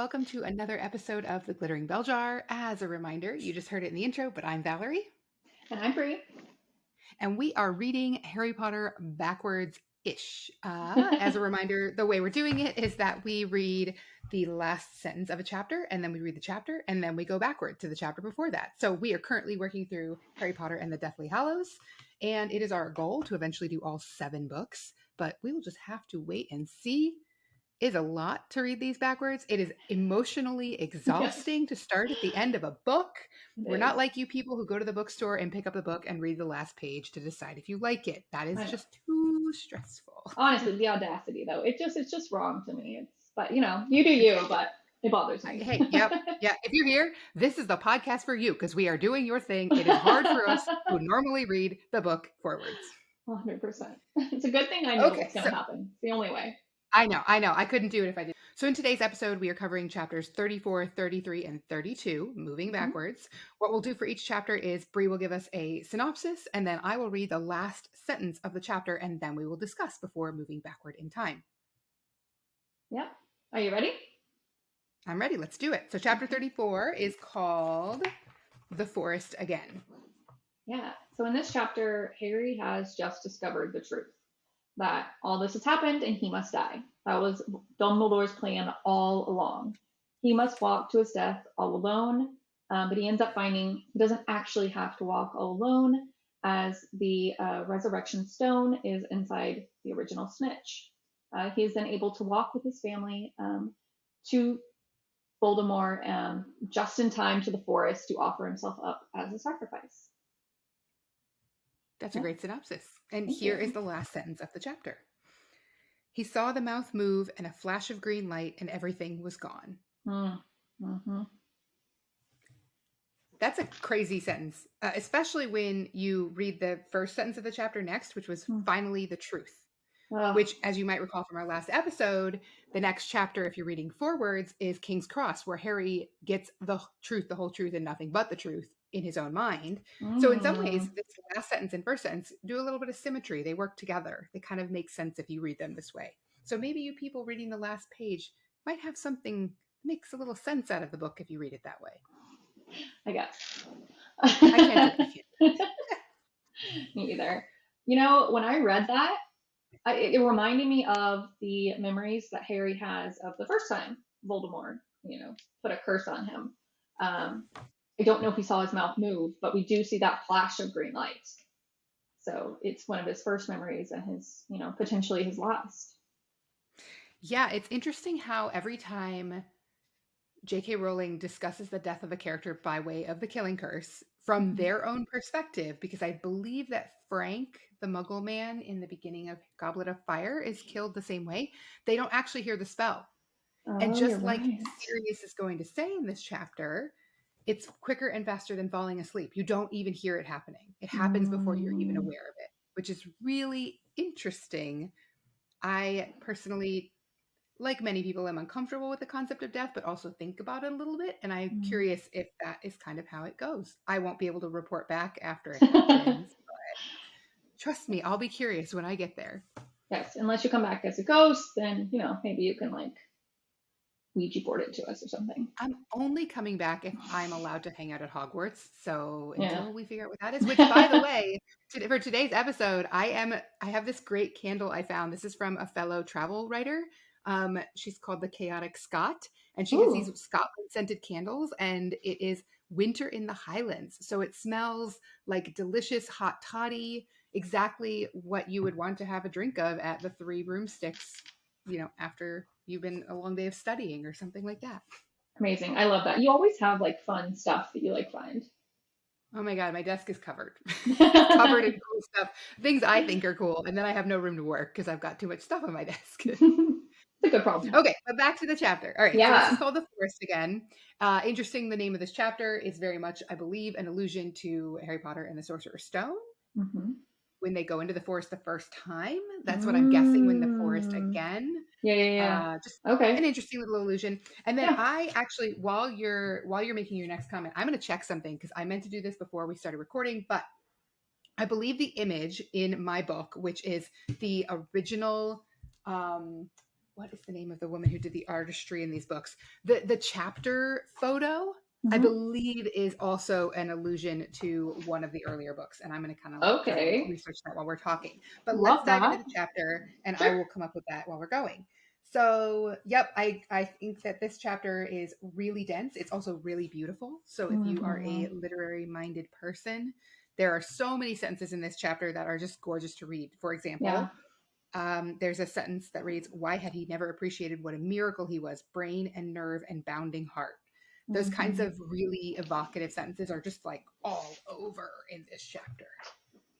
welcome to another episode of The Glittering Bell Jar. As a reminder, you just heard it in the intro, but I'm Valerie. And I'm Bree. And we are reading Harry Potter backwards-ish. As a reminder, the way we're doing it is that we read the last sentence of a chapter, and then we read the chapter, and then we go backward to the chapter before that. So we are currently working through Harry Potter and the Deathly Hallows, and it is our goal to eventually do all 7 books, but we will just have to wait and see. Is a lot to read these backwards. It is emotionally exhausting to start at the end of a book. We're not like you people who go to the bookstore and pick up the book and read the last page to decide if you like it. That is just too stressful. Honestly, the audacity though. It's just wrong to me. But you do you, but it bothers me. Hey, yeah. If you're here, this is the podcast for you because we are doing your thing. It is hard for us who normally read the book forwards. 100%. It's a good thing I know what's going to happen. It's the only way. I know. I couldn't do it if I did. So in today's episode, we are covering chapters 34, 33, and 32, moving backwards. What we'll do for each chapter is Bree will give us a synopsis, and then I will read the last sentence of the chapter, and then we will discuss before moving backward in time. Yep. Are you ready? I'm ready. Let's do it. So chapter 34 is called The Forest Again. Yeah. So in this chapter, Harry has just discovered the truth. That all this has happened and he must die. That was Dumbledore's plan all along. He must walk to his death all alone, but he ends up finding he doesn't actually have to walk all alone, as the resurrection stone is inside the original snitch. He is then able to walk with his family to Voldemort just in time to the forest to offer himself up as a sacrifice. That's a great synopsis. And here is the last sentence of the chapter. He saw the mouth move and a flash of green light and everything was gone. Mm-hmm. That's a crazy sentence, especially when you read the first sentence of the chapter next, which was finally the truth. Which, as you might recall from our last episode, the next chapter, if you're reading forwards, is King's Cross, where Harry gets the truth, the whole truth, and nothing but the truth in his own mind. So in some ways, this last sentence and first sentence do a little bit of symmetry. They work together. They kind of make sense if you read them this way. So maybe you people reading the last page might have something makes a little sense out of the book if you read it that way. I guess. I can't. Me either. When I read that, it reminded me of the memories that Harry has of the first time Voldemort, put a curse on him. I don't know if he saw his mouth move, but we do see that flash of green light. So it's one of his first memories and his, potentially his last. Yeah, it's interesting how every time J.K. Rowling discusses the death of a character by way of the killing curse from their own perspective, because I believe that Frank, the Muggle man in the beginning of Goblet of Fire, is killed the same way. They don't actually hear the spell. And just like Sirius is going to say in this chapter, it's quicker and faster than falling asleep. You don't even hear it happening. It happens before you're even aware of it, which is really interesting. I personally, like many people, am uncomfortable with the concept of death, but also think about it a little bit. And I'm curious if that is kind of how it goes. I won't be able to report back after it happens, but trust me, I'll be curious when I get there. Yes, unless you come back as a ghost, then, maybe you can Ouija board it to us or something. I'm only coming back if I'm allowed to hang out at Hogwarts. So until we figure out what that is, which by the way, for today's episode, I have this great candle I found. This is from a fellow travel writer. She's called the Chaotic Scot, and she has these Scotland scented candles, and it is winter in the Highlands. So it smells like delicious hot toddy, exactly what you would want to have a drink of at the Three Broomsticks, after you've been a long day of studying or something like that. Amazing. I love that. You always have fun stuff that you find. Oh my God, my desk is covered. Covered in cool stuff. Things I think are cool. And then I have no room to work because I've got too much stuff on my desk. It's a good problem. Okay, but back to the chapter. All right, so this is called The Forest Again. Interesting, the name of this chapter is very much, I believe, an allusion to Harry Potter and the Sorcerer's Stone. When they go into the forest the first time. That's what I'm guessing when the forest again. Yeah. Just an interesting little illusion. And then I actually, while you're making your next comment, I'm going to check something because I meant to do this before we started recording, but I believe the image in my book, which is the original what is the name of the woman who did the artistry in these books? The chapter photo, I Mm-hmm. believe, is also an allusion to one of the earlier books, and I'm going to kind of try to Okay. research that while we're talking. But let's Love dive into that. the chapter, and I Sure. will come up with that while we're going. So, yep, I think that this chapter is really dense. It's also really beautiful. So, if you are Mm-hmm. a literary minded person, there are so many sentences in this chapter that are just gorgeous to read. For Yeah. example, there's a sentence that reads, "Why had he never appreciated what a miracle he was, brain and nerve and bounding heart?" Those kinds Mm-hmm. of really evocative sentences are just like all over in this chapter.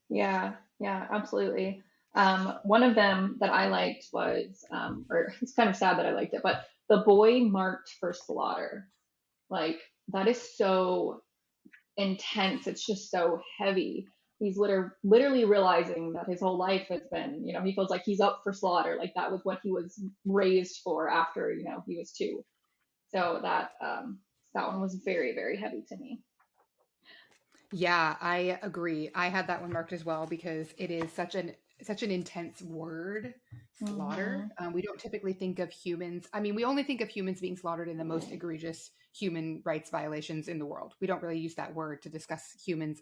Yeah. Yeah. Absolutely. One of them that I liked was, or it's kind of sad that I liked it, but the boy marked for slaughter. Like that is so intense. It's just so heavy. He's literally realizing that his whole life has been, he feels like he's up for slaughter. Like that was what he was raised for after, he was two. So that one was very, very heavy to me. Yeah, I agree. I had that one marked as well because it is such an intense word, slaughter. Mm-hmm. We don't typically think of humans. I mean, we only think of humans being slaughtered in the most egregious human rights violations in the world. We don't really use that word to discuss humans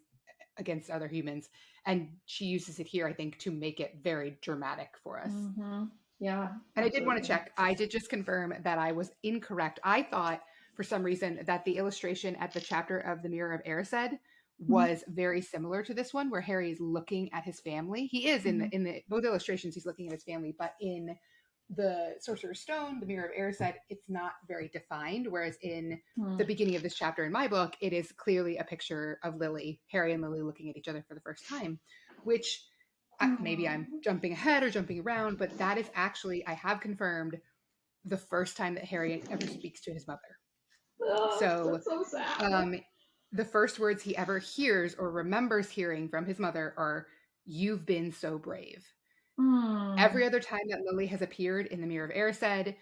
against other humans. And she uses it here, I think, to make it very dramatic for us. Mm-hmm. Yeah, And I did want to absolutely. check. I did just confirm that I was incorrect. I thought for some reason that the illustration at the chapter of the Mirror of Erised was very similar to this one, where Harry is looking at his family. He is in Mm-hmm. the both illustrations. He's looking at his family, but in the Sorcerer's Stone, the Mirror of Erised, it's not very defined. Whereas in the beginning of this chapter in my book, it is clearly a picture of Lily, Harry and Lily looking at each other for the first time, which maybe I'm Mm-hmm. jumping ahead or jumping around, but that is actually, I have confirmed, the first time that Harry ever speaks to his mother. Oh, So, that's so sad. um, the first words he ever hears or remembers hearing from his mother are, "You've been so brave." Mm. Every other time that Lily has appeared in the Mirror of Erised,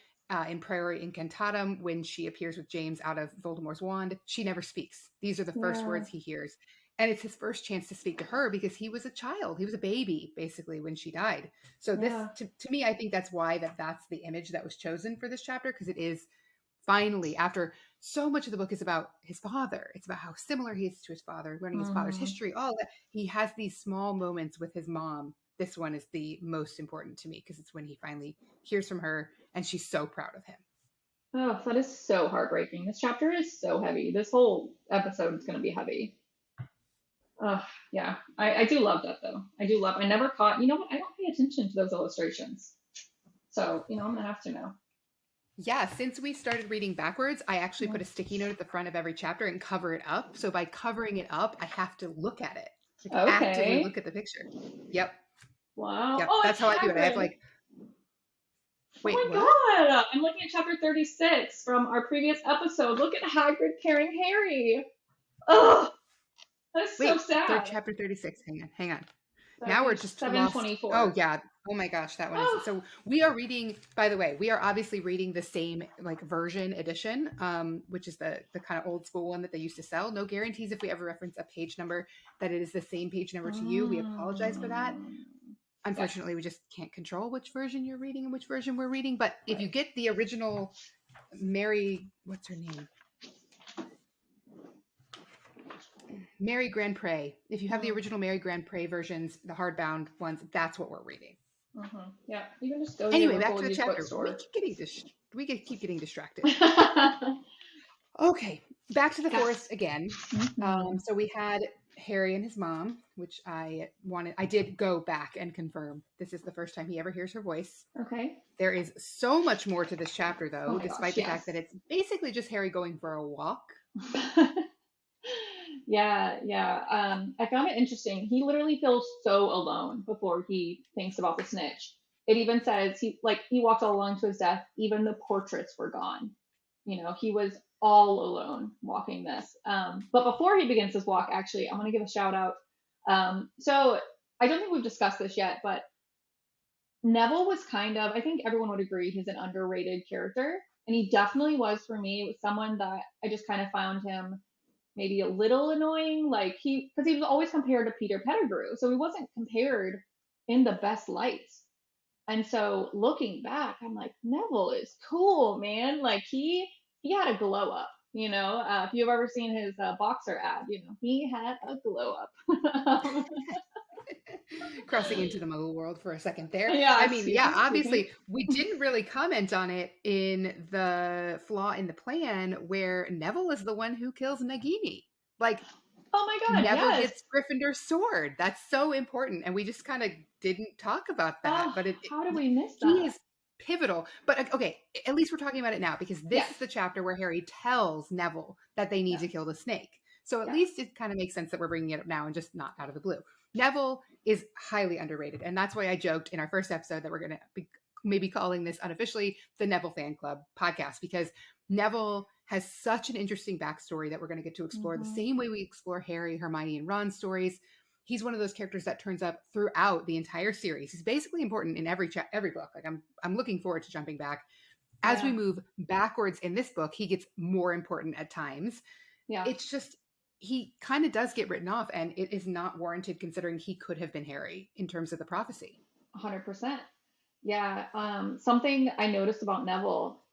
in Priori Incantatem, when she appears with James out of Voldemort's wand, she never speaks. These are the first Yeah. words he hears. And it's his first chance to speak to her because he was a child. He was a baby, basically, when she died. So this, Yeah. to me, I think that's why that's the image that was chosen for this chapter, because it is finally, after so much of the book is about his father, it's about how similar he is to his father, learning his father's Mm-hmm. history, all that. He has these small moments with his mom. This one is the most important to me because it's when he finally hears from her and she's so proud of him. Oh, that is so heartbreaking. This chapter is so heavy. This whole episode is going to be heavy. Oh, yeah. I do love that though. I never caught, you know what? I don't pay attention to those illustrations. So, I'm going to have to know. Yeah, since we started reading backwards, I actually Mm. put a sticky note at the front of every chapter and cover it up. So by covering it up, I have to look at it, like actively Okay. look at the picture. Yep. Wow. Yep. Oh, it's That's how I do it. I have Hagrid. like, Oh wait, my what? God. I'm looking at chapter 36 from our previous episode. Look at Hagrid carrying Harry. Ugh. That's so Wait, third sad. chapter 36. Hang on, hang on. So Now we're page just lost. Oh 724. yeah. Oh my gosh, that one is Oh. so we are reading, by the way, we are obviously reading the same like version edition, which is the kind of old school one that they used to sell. No guarantees if we ever reference a page number that it is the same page number to you. We apologize for that. Mm. Yes. Unfortunately, we just can't control which version you're reading and which version we're reading. But if you Right. get the original what's her name? Mary Grand Pré. If you have the Mm. original Mary Grand Pré versions, the hardbound ones, that's what we're reading. Mm-hmm. Yeah. You can just go to your Anyway, back local to the used chapter. bookstore. We keep getting distracted. Yes. Okay, back to the forest again. Mm-hmm. So we had Harry and his mom, which I did go back and confirm. This is the first time he ever hears her voice. Okay. There is so much more to this chapter, Oh though, my despite gosh, the fact yes. that it's basically just Harry going for a walk. Yeah, yeah. I found it interesting. He literally feels so alone before he thinks about the snitch. It even says he walked all along to his death. Even the portraits were gone. He was all alone walking this. But before he begins his walk, actually, I'm gonna give a shout out. So I don't think we've discussed this yet, but Neville was I think everyone would agree he's an underrated character. And he definitely was for me. It was someone that I just kind of found him maybe a little annoying. Because he was always compared to Peter Pettigrew. So he wasn't compared in the best light. And so looking back, I'm like, Neville is cool, man. Like he had a glow up. If you've ever seen his boxer ad, he had a glow up. Crossing into the muggle world for a second there. Yeah, I mean, yeah, excuse me. obviously, we didn't really comment on it in the flaw in the plan where Neville is the one who kills Nagini. Like, Oh my God, Neville yes. gets Gryffindor's sword. That's so important. And we just kind of didn't talk about that. Oh, But how did we miss he that? is pivotal. But okay, at least we're talking about it now because this Yes, is the chapter where Harry tells Neville that they need to yes, kill the snake. So at yes. least it kind of makes sense that we're bringing it up now and just not out of the blue. Neville is highly underrated. And that's why I joked in our first episode that we're going to be maybe calling this unofficially the Neville Fan Club podcast because Neville has such an interesting backstory that we're going to get to explore the Mm-hmm. same way we explore Harry, Hermione, and Ron's stories. He's one of those characters that turns up throughout the entire series. He's basically important in every book. Like I'm looking forward to jumping back. As we Yeah, move backwards in this book, he gets more important at times. yeah, It's just he kind of does get written off, and it is not warranted considering he could have been Harry in terms of the prophecy. 100%. Yeah. Something I noticed about Neville.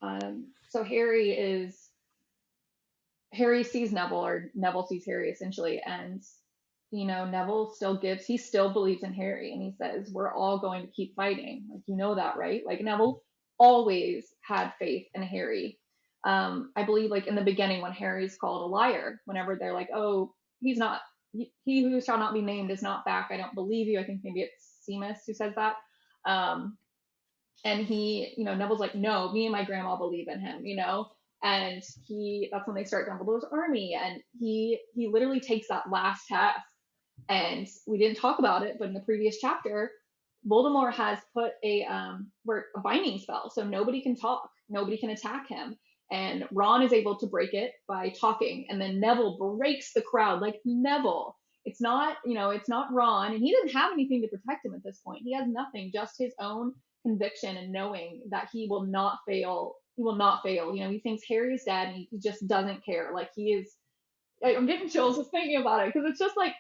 So Harry sees Neville, or Neville sees Harry essentially, and Neville he still believes in Harry, and he says, "We're all going to keep fighting." Like, that, right? Like, Neville always had faith in Harry. I believe, like, in the beginning when Harry's called a liar, whenever they're like, "Oh, he's not. He who shall not be named is not back. I don't believe you." I think maybe it's Seamus who says that. Um, and Neville's like, "No, me and my grandma believe in him." And that's when they start Dumbledore's army, and he literally takes that last task. And we didn't talk about it, but in the previous chapter, Voldemort has put a binding spell, so nobody can talk, nobody can attack him, and Ron is able to break it by talking, and then Neville breaks the crowd. Like, Neville, it's not Ron, and he doesn't have anything to protect him at this point. He has nothing, just his own conviction and knowing that he will not fail. He will not fail. He thinks Harry is dead, and he just doesn't care. Like, he is. I'm getting chills just thinking about it because it's just like,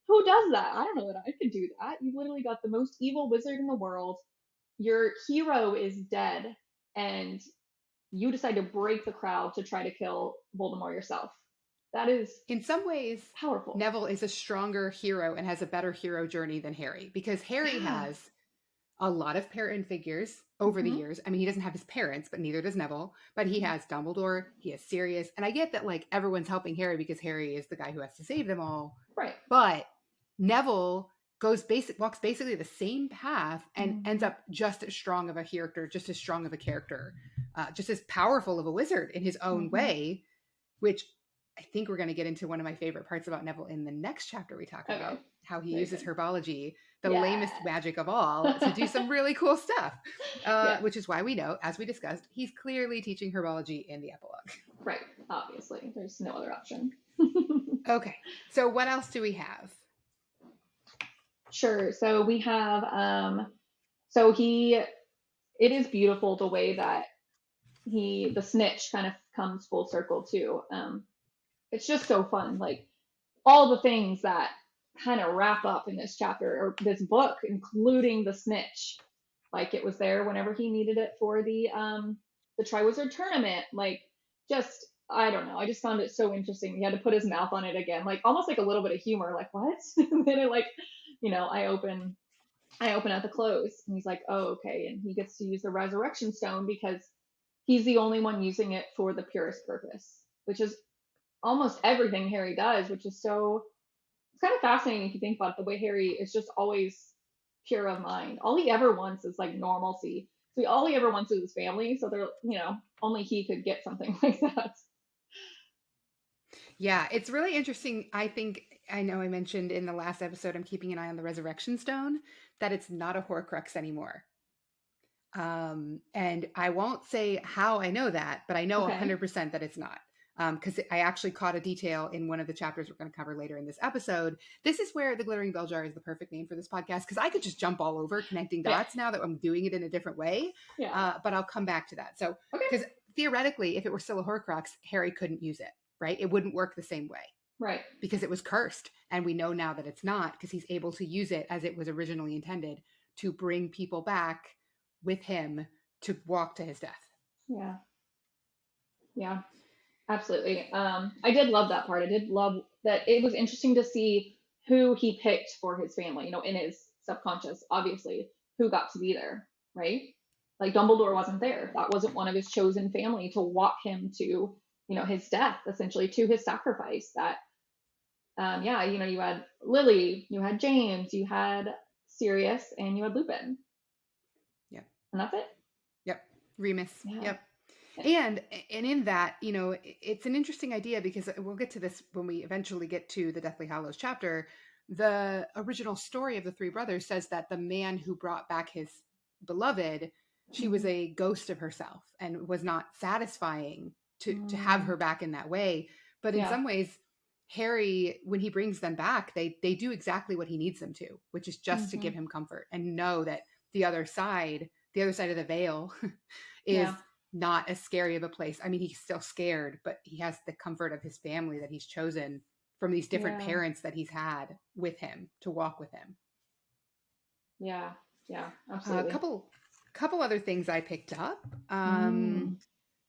who does that? I don't know that I could do that. You've literally got the most evil wizard in the world. Your hero is dead, and you decide to break the crowd to try to kill Voldemort yourself. That is In some ways, powerful. Neville is a stronger hero and has a better hero journey than Harry because Harry Yeah. has a lot of parent figures over the Mm-hmm. years. I mean, he doesn't have his parents, but neither does Neville. But he has Dumbledore, he has Sirius, and I get that like everyone's helping Harry because Harry is the guy who has to save them all. Right. But Neville walks basically the same path and ends Mm-hmm. up just as strong of a character, just as powerful of a wizard in his own Mm-hmm. way, which I think we're going to get into one of my favorite parts about Neville in the next chapter we talk Okay. about, how he Very uses good. herbology, the Yeah. lamest magic of all, to do some really cool stuff. Yeah. Which is why we know, as we discussed, he's clearly teaching herbology in the epilogue. Right. Obviously, there's no other option. Okay, so what else do we have? Sure. So we have so it is beautiful the way that the snitch kind of comes full circle too. It's just so fun. Like, all the things that kind of wrap up in this chapter or this book, including the snitch. Like, it was there whenever he needed it for the Triwizard tournament. Like, just, I don't know. I just found it so interesting. He had to put his mouth on it again, like almost like a little bit of humor. Like, what? And then it, like, I open at the close, and he's like, "Oh, okay." And he gets to use the Resurrection Stone because he's the only one using it for the purest purpose, which is almost everything Harry does, which is so. It's kind of fascinating if you think about it, the way Harry is just always pure of mind. All he ever wants is like normalcy. So all he ever wants is his family. So only he could get something like that. Yeah, it's really interesting. I know I mentioned in the last episode, I'm keeping an eye on the Resurrection Stone, that it's not a Horcrux anymore. And I won't say how I know that, but I know Okay. 100% that it's not. Because I actually caught a detail in one of the chapters we're going to cover later in this episode. This is where the Glittering Bell Jar is the perfect name for this podcast, because I could just jump all over connecting Yeah. dots now that I'm doing it in a different way. Yeah. But I'll come back to that. So, Okay. because theoretically, if it were still a Horcrux, Harry couldn't use it, right? It wouldn't work the same way Right. because it was cursed. And we know now that it's not, because he's able to use it as it was originally intended to bring people back with him to walk to his death. Yeah. Yeah. Absolutely. I did love that part. I did love that it was interesting to see who he picked for his family, in his subconscious, obviously, who got to be there, right? Like Dumbledore wasn't there. That wasn't one of his chosen family to walk him to, his death, essentially, to his sacrifice. That, yeah, you had Lily, you had James, you had Sirius, and you had Lupin. Yep. And that's it. Yep. Remus. Yeah. Yep. And in that, it's an interesting idea because we'll get to this when we eventually get to the Deathly Hallows chapter. The original story of the three brothers says that the man who brought back his beloved, she was a ghost of herself and was not satisfying to have her back in that way. But in some ways, Harry, when he brings them back, they do exactly what he needs them to, which is just to give him comfort and know that the other side of the veil is not as scary of a place. I mean, he's still scared, but he has the comfort of his family that he's chosen from these different parents that he's had with him to walk with him. Yeah, absolutely. A couple other things I picked up.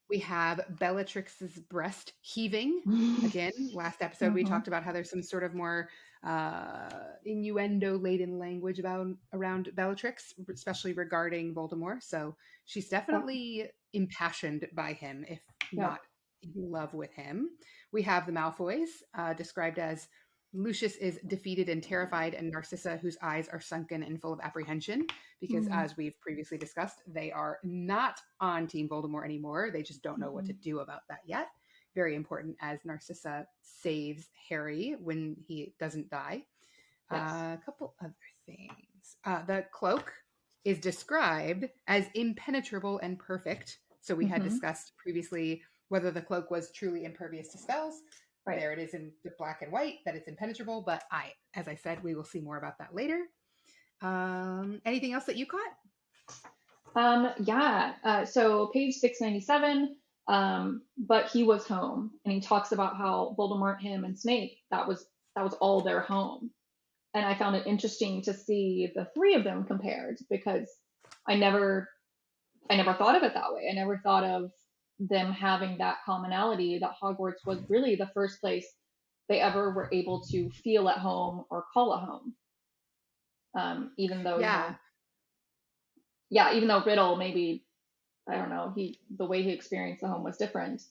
We have Bellatrix's breast heaving. Again, last episode we talked about how there's some sort of more innuendo-laden language around Bellatrix, especially regarding Voldemort. So she's definitely impassioned by him, if not in love with him. We have the Malfoys, described as Lucius is defeated and terrified, and Narcissa, whose eyes are sunken and full of apprehension, because as we've previously discussed, they are not on Team Voldemort anymore. They just don't know what to do about that yet. Very important as Narcissa saves Harry when he doesn't die. A couple other things. The cloak is described as impenetrable and perfect. So we had discussed previously whether the cloak was truly impervious to spells. Right. There it is in the black and white that it's impenetrable, but as I said, we will see more about that later. Anything else that you caught? So page 697, but he was home, and he talks about how Voldemort, him, and Snape, that was all their home. And I found it interesting to see the three of them compared, because I never thought of it that way. I never thought of them having that commonality, that Hogwarts was really the first place they ever were able to feel at home or call a home. Even though, even though Riddle, maybe, I don't know, the way he experienced the home was different.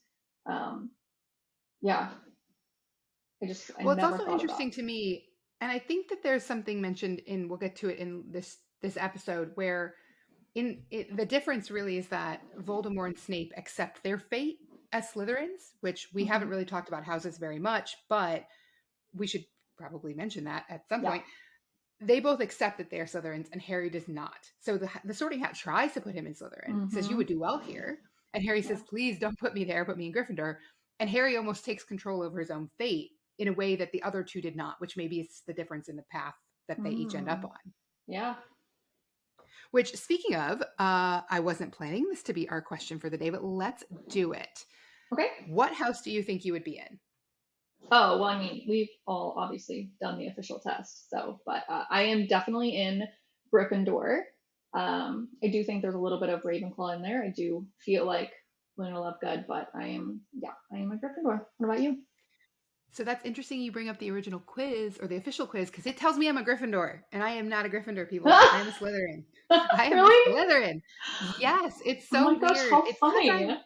It's also interesting to me, and I think that there's something mentioned we'll get to it in this episode, where the difference really is that Voldemort and Snape accept their fate as Slytherins, which we haven't really talked about houses very much, but we should probably mention that at some point. They both accept that they're Slytherins, and Harry does not. So the Sorting Hat tries to put him in Slytherin, says, you would do well here. And Harry says, please don't put me there, put me in Gryffindor. And Harry almost takes control over his own fate in a way that the other two did not, which maybe is the difference in the path that they each end up on. Yeah. Which, speaking of, I wasn't planning this to be our question for the day, but let's do it. Okay. What house do you think you would be in? Oh, well, I mean, we've all obviously done the official test, but I am definitely in Gryffindor. I do think there's a little bit of Ravenclaw in there. I do feel like Luna Lovegood, but I am a Gryffindor. What about you? So that's interesting you bring up the original quiz, or the official quiz, because it tells me I'm a Gryffindor, and I am not a Gryffindor, people. I am a Slytherin. I am really? a Slytherin. Yes, it's so weird. Gosh, how funny.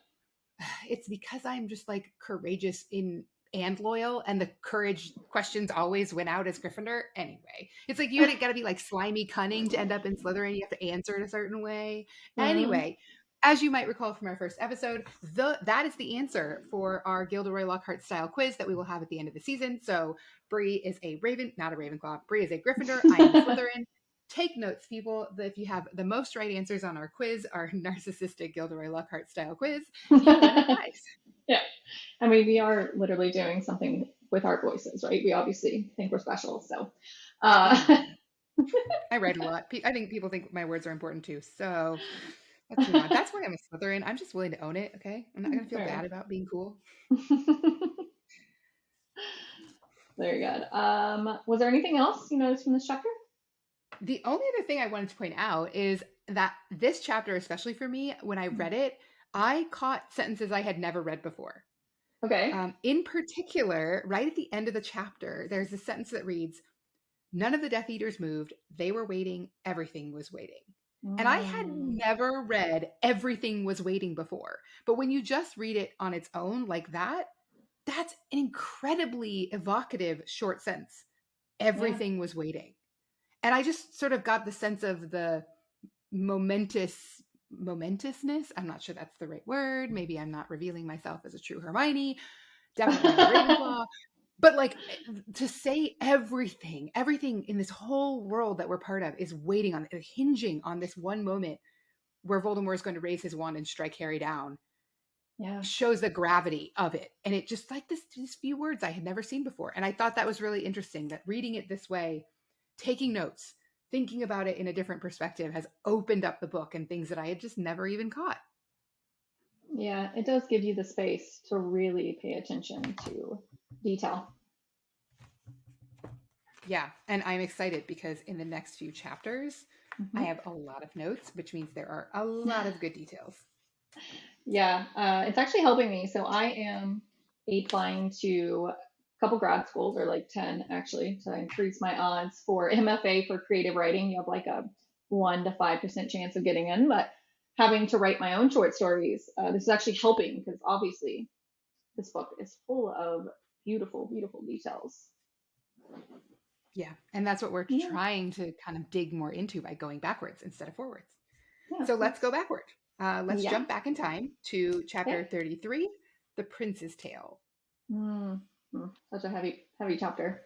It's because I'm just like courageous and loyal, and the courage questions always went out as Gryffindor. Anyway, it's like you got to be like slimy cunning to end up in Slytherin. You have to answer it a certain way. Anyway, as you might recall from our first episode, that is the answer for our Gilderoy Lockhart style quiz that we will have at the end of the season. So Bree is not a Ravenclaw. Bree is a Gryffindor. I am a Slytherin. Take notes, people. If you have the most right answers on our quiz, our narcissistic Gilderoy Lockhart style quiz, you win a prize. Yeah. I mean, we are literally doing something with our voices, right? We obviously think we're special. So I write a lot. I think people think my words are important too. So let's move on. That's why I'm a Slytherin. I'm just willing to own it, okay? I'm not going to feel bad about being cool. Very good. Was there anything else you noticed from this chapter? The only other thing I wanted to point out is that this chapter, especially for me, when I read it, I caught sentences I had never read before. Okay. In particular, right at the end of the chapter, there's a sentence that reads, "None of the Death Eaters moved. They were waiting. Everything was waiting." And I had Mm, never read "Everything was waiting" before. But when you just read it on its own like that, that's an incredibly evocative short sentence. yeah. Everything was waiting. And I just sort of got the sense of the momentousness. I'm not sure that's the right word. Maybe I'm not revealing myself as a true Hermione. Definitely not a Ravenclaw. But like to say everything in this whole world that we're part of is waiting on, hinging on this one moment where Voldemort is going to raise his wand and strike Harry down, Yeah. shows the gravity of it. And it just like these few words I had never seen before. And I thought that was really interesting that reading it this way, taking notes, thinking about it in a different perspective has opened up the book and things that I had just never even caught. Yeah, it does give you the space to really pay attention to detail. Yeah. And I'm excited because in the next few chapters, I Hmm. have a lot of notes, which means there are a lot of good details. Yeah, it's actually helping me. So I am applying to a couple grad schools, or like 10 actually. So I increase my odds for MFA for creative writing. You have like a 1 to 5% chance of getting in, but having to write my own short stories, this is actually helping because obviously this book is full of beautiful, beautiful details. Yeah. And that's what we're Yeah, trying to kind of dig more into by going backwards instead of forwards. yeah, So let's go that's, backward. Let's yeah. jump back in time to Okay. chapter 33, The Prince's Tale. Mm, such a heavy, heavy chapter.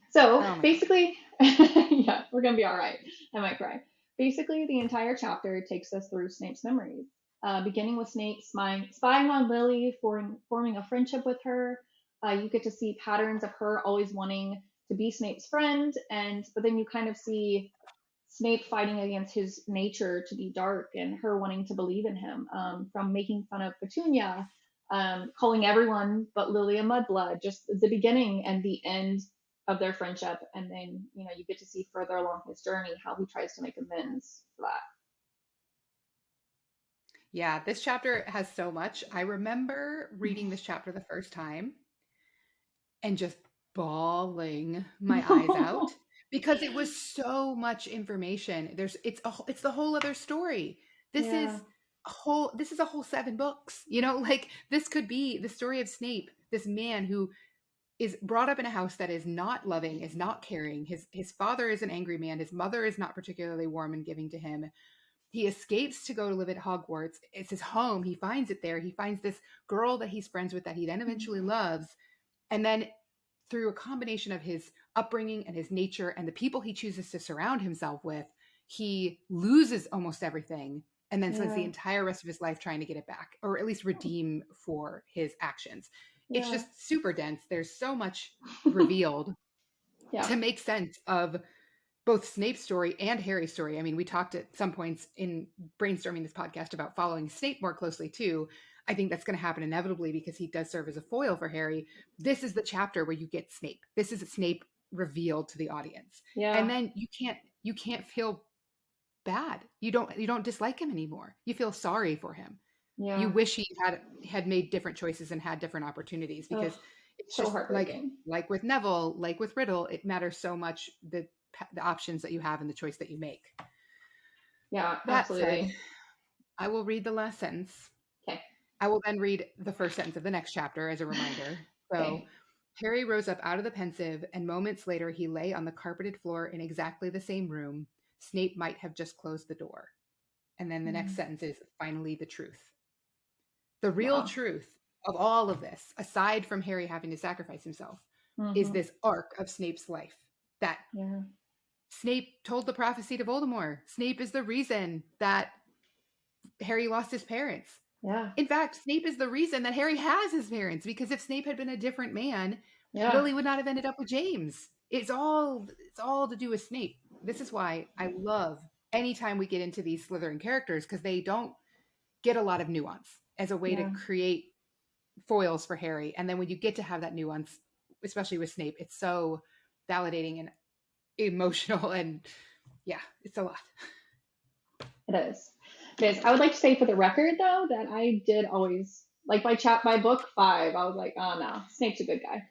So Oh my God. basically, yeah, we're gonna be all right. I might cry. Basically, the entire chapter takes us through Snape's memories, beginning with Snape spying on Lily, forming a friendship with her. You get to see patterns of her always wanting to be Snape's friend, and but then you kind of see Snape fighting against his nature to be dark and her wanting to believe in him, from making fun of Petunia, calling everyone but Lily a mudblood, just the beginning and the end of their friendship. And then, you get to see further along his journey how he tries to make amends for that. Yeah, this chapter has so much. I remember reading this chapter the first time and just bawling my eyes out because it was so much information. It's the whole other story. This is Yeah, a whole 7 books. Like this could be the story of Snape, this man who is brought up in a house that is not loving, is not caring. His father is an angry man. His mother is not particularly warm and giving to him. He escapes to go to live at Hogwarts. It's his home. He finds it there. He finds this girl that he's friends with that he then eventually loves. And then through a combination of his upbringing and his nature and the people he chooses to surround himself with, he loses almost everything and then spends the yeah, entire rest of his life trying to get it back or at least redeem for his actions. It's yeah, just super dense. There's so much revealed yeah, to make sense of both Snape's story and Harry's story. I mean, we talked at some points in brainstorming this podcast about following Snape more closely too. I think that's going to happen inevitably because he does serve as a foil for Harry. This is the chapter where you get Snape. This is Snape revealed to the audience. And yeah, then you can't feel bad. You don't dislike him anymore. You feel sorry for him. You yeah. wish he had made different choices and had different opportunities Ugh, because it's so just heartbreaking. like with Neville, like with Riddle, it matters so much the options that you have and the choice that you make. Yeah, That said, absolutely. I will read the last sentence. Okay. I will then read the first sentence of the next chapter as a reminder. So, Okay. Harry rose up out of the pensive, and moments later he lay on the carpeted floor in exactly the same room. Snape might have just closed the door. And then the next Mm, sentence is finally the truth. The real wow. truth of all of this, aside from Harry having to sacrifice himself, is Hmm. this arc of Snape's life that Yeah, Snape told the prophecy to Voldemort. Snape is the reason that Harry lost his parents. yeah, In fact, Snape is the reason that Harry has his parents because if Snape had been a different man, yeah, Lily would not have ended up with James. It's all to do with Snape. This is why I love anytime we get into these Slytherin characters because they don't get a lot of nuance as a way to yeah. create foils for Harry. And then when you get to have that nuance, especially with Snape, it's so validating and emotional and Yeah, it's a lot. It is. It is. I would like to say for the record, though, that I did always like by book 5. I was like, oh no, Snape's a good guy.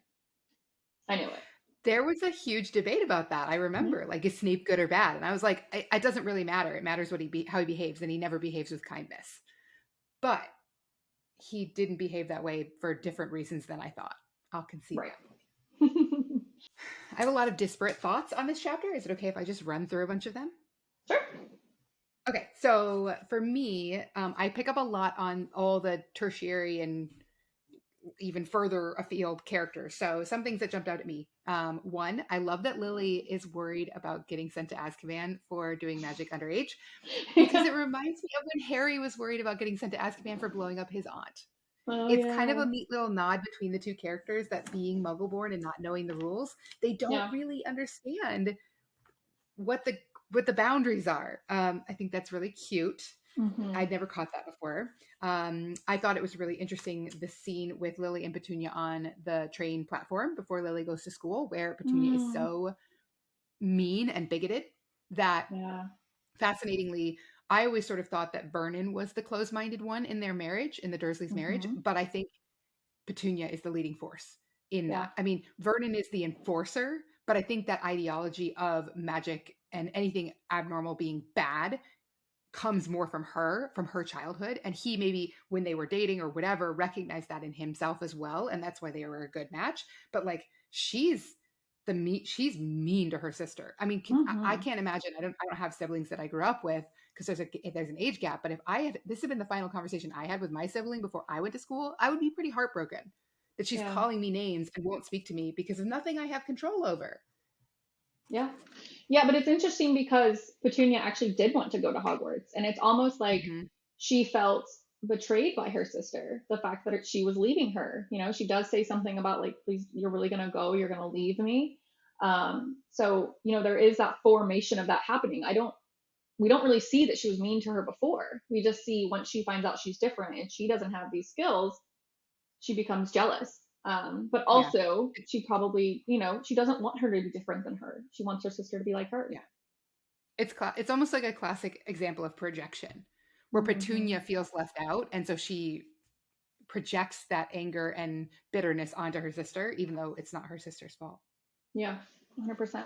I knew it. There was a huge debate about that. I Mhm. remember, like, is Snape good or bad? And I was like, it doesn't really matter. It matters how he behaves, and he never behaves with kindness. But he didn't behave that way for different reasons than I thought. I'll concede Right. that. I have a lot of disparate thoughts on this chapter. Is it okay if I just run through a bunch of them? Sure. Okay, so for me, I pick up a lot on all the tertiary and even further afield characters. So some things that jumped out at me. One, I love that Lily is worried about getting sent to Azkaban for doing magic underage, because it reminds me of when Harry was worried about getting sent to Azkaban for blowing up his aunt. Oh It's kind of yeah. a neat little nod between the two characters, that being Muggle-born and not knowing the rules, they don't Yeah. really understand what the boundaries are. I think that's really cute. Mm-hmm. I'd never caught that before. I thought it was really interesting, the scene with Lily and Petunia on the train platform before Lily goes to school, where Petunia is Mm. so mean and bigoted that, Yeah. fascinatingly, I always sort of thought that Vernon was the closed-minded one in their marriage, in the Dursleys' marriage, Mm-hmm. but I think Petunia is the leading force in Yeah. that. I mean, Vernon is the enforcer, but I think that ideology of magic and anything abnormal being bad comes more from her childhood. And he, maybe when they were dating or whatever, recognized that in himself as well. And that's why they were a good match. But like, she's mean to her sister. I mean, I Mm-hmm. can't imagine. I don't have siblings that I grew up with, because there's an age gap. But if this had been the final conversation I had with my sibling before I went to school, I would be pretty heartbroken that she's Yeah. calling me names and won't speak to me because of nothing I have control over. Yeah. Yeah, but it's interesting because Petunia actually did want to go to Hogwarts, and it's almost like Hmm. she felt betrayed by her sister. The fact that she was leaving her, she does say something about like, "Please, you're really gonna go? You're gonna leave me?" So there is that formation of that happening. We don't really see that she was mean to her before. We just see once she finds out she's different and she doesn't have these skills, she becomes jealous. But Yeah. also, she probably, she doesn't want her to be different than her. She wants her sister to be like her. Yeah. It's almost like a classic example of projection, where Mm-hmm. Petunia feels left out, and so she projects that anger and bitterness onto her sister, even though it's not her sister's fault. Yeah, 100%.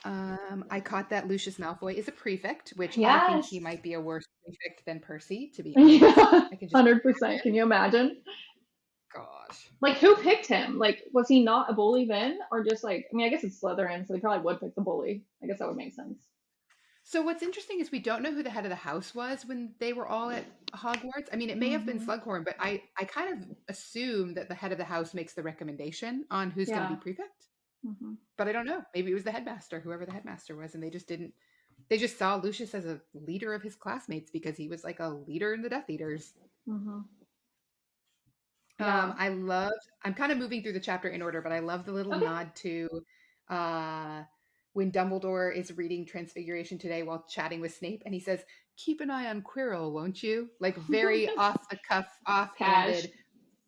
I caught that Lucius Malfoy is a prefect, which I think Yes. he might be a worse prefect than Percy, to be honest. Yeah, I can just 100%. Can imagine. you imagine? Gosh. Like, who picked him? Like, was he not a bully then? Or just like, I mean, I guess it's Slytherin, so they probably would pick the bully. I guess that would make sense. So what's interesting is we don't know who the head of the house was when they were all at Hogwarts. I mean, it may have been Mm-hmm. Slughorn, but I kind of assume that the head of the house makes the recommendation on who's going to be Yeah. prefect. Mm-hmm. But I don't know. Maybe it was the headmaster, whoever the headmaster was, and they just saw Lucius as a leader of his classmates because he was like a leader in the Death Eaters. Mm-hmm. Yeah. I'm kind of moving through the chapter in order, but I love the little Okay. nod to uh, when Dumbledore is reading Transfiguration today while chatting with Snape, and he says, "Keep an eye on Quirrell, won't you?" Like, very off the cuff, Cash. offhanded,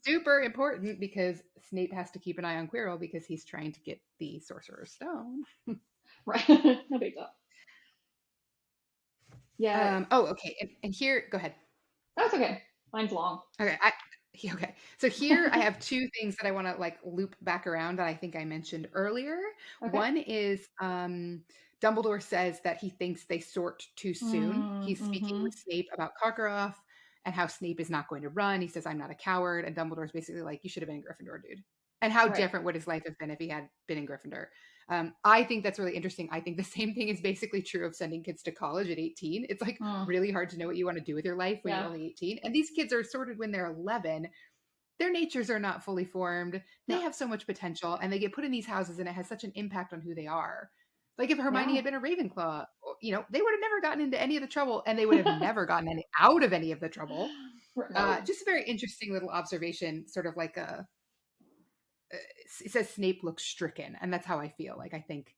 super important, because Snape has to keep an eye on Quirrell because he's trying to get the Sorcerer's Stone. Right. No big deal. Yeah. Okay, and here, go ahead. That's okay. Mine's long. Okay, okay. So here I have two things that I want to like loop back around that I think I mentioned earlier. Okay. One is Dumbledore says that he thinks they sort too soon. He's speaking Mm-hmm. with Snape about Karkaroff and how Snape is not going to run. He says, "I'm not a coward," and Dumbledore's basically like, "You should have been in Gryffindor, dude." And how Right. different would his life have been if he had been in Gryffindor? I think that's really interesting. I think the same thing is basically true of sending kids to college at 18. It's like Mm. really hard to know what you want to do with your life when you're Yeah. only 18. And these kids are sorted when they're 11. Their natures are not fully formed. They No. have so much potential, and they get put in these houses, and it has such an impact on who they are. Like, if Hermione Yeah. had been a Ravenclaw, they would have never gotten into any of the trouble, and they would have never gotten out of any of the trouble. No. Just a very interesting little observation, sort of like it says Snape looks stricken, and that's how I feel. Like, I think